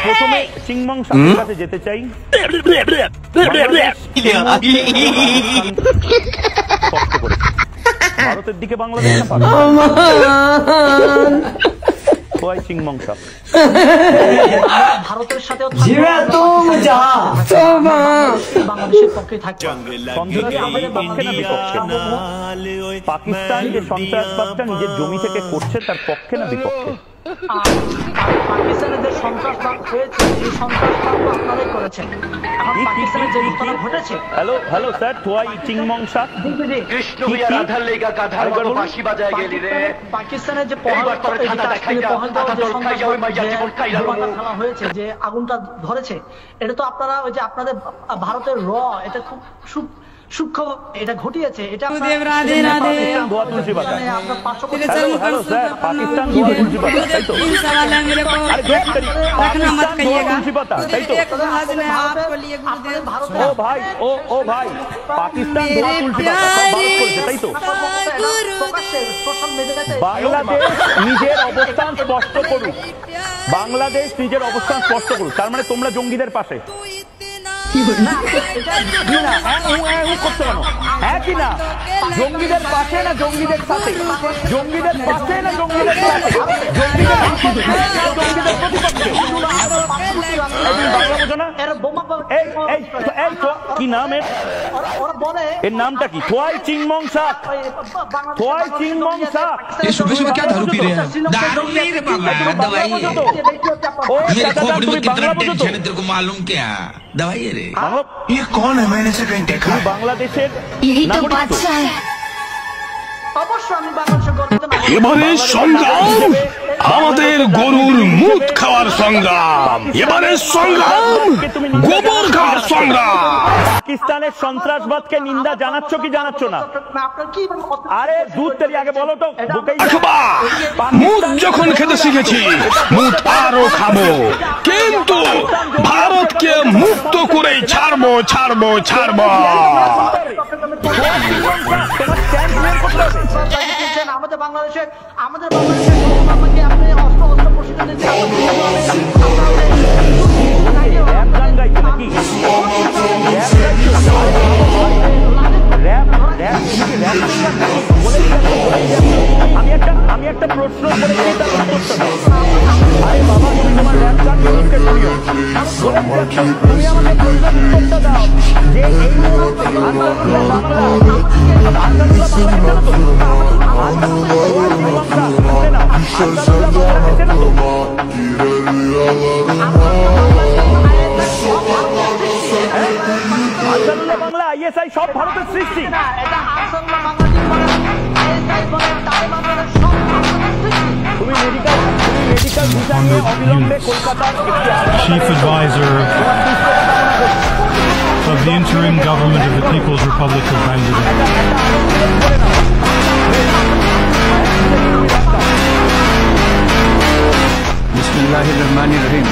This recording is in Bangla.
প্রথমে চিংমং সাকের কাছে যেতে চাই। ভারতের দিকে বাংলাদেশ চিংমং সাক ভারতের সাথে বাংলাদেশের পক্ষে থাকবে। পাকিস্তান যে সন্ত্রাসবাদটা নিজের জমি থেকে করছে তার পক্ষে না বিপক্ষে? পাকিস্তানের যে সন্ত্রাসবাদ হয়েছে এই সন্ত্রাসবাদ আপনারাই করেছেন। এখন পাকিস্তানের যে ঘটনা ঘটেছে। হ্যালো হ্যালো স্যার, তোয়াই চিংমং সাক কৃষ্ণ মিয়া রাধার লেগা গাধার মতো বাঁশি বাজায় গেলি রে। পাকিস্তানের যে খেলা হয়েছে, যে আগুনটা ধরেছে, এটা তো আপনারা ওই যে আপনাদের ভারতের এটা খুব সূক্ষ্ম এটা ঘটিয়েছে। এটা বাংলাদেশ নিজের অবস্থান স্পষ্ট করুক, বাংলাদেশ নিজের অবস্থান স্পষ্ট করুক। তার মানে তোমরা জঙ্গিদের পাশে? জঙ্গিদের পাশে না জঙ্গিদের সাথে? জঙ্গিদের পাশে না জঙ্গিদের সাথে? জঙ্গিদের প্রতিপক্ষে? কি নাম এর নামটা কি? তোয়াই চিংমং সাক। তোয়াই চিংমং সাক। मालूम क्या दवाई है रे? ये कौन है? मैंने से कहीं देखा। बांग्लादेशेर यही तो बादशाह है। এবারে সংগ্রাম আমাদের গরুর মুখ খাওয়ার সংগ্রাম, এবারে সংগ্রাম গোবর খাওয়ার সংগ্রাম। পাকিস্তানের সন্ত্রাসবাদকে নিন্দা জানাচ্ছ কি জানাচ্ছ না? আরে দুধ তেরি আগে বলো তো। মুখ যখন খেতে শিখেছি মুখ আরো খাবো, কিন্তু ভারতকে মুক্ত করেই ছাড়বো ছাড়বো ছাড়বো। আমাদের বাংলাদেশের আপনি অস্ত্র প্রশিক্ষণ আমি একটা প্রশ্ন করেছি, আরে বাবা তুমি তোমার র্যাপ গান মানুষকে শুনিও। তুমি আমাকে প্রশ্নের উত্তরটা দাও যে এই মুহূর্তে আনসারুল্লাহ বাংলা ISI সব ভারতের সৃষ্টি। তুমি মেডিকেল ভিসা নিয়ে অবিলম্বে কলকাতার Chief Advisor of the Interim Government of the People's Republic of Bangladesh. Bismillahirrahmanirrahim.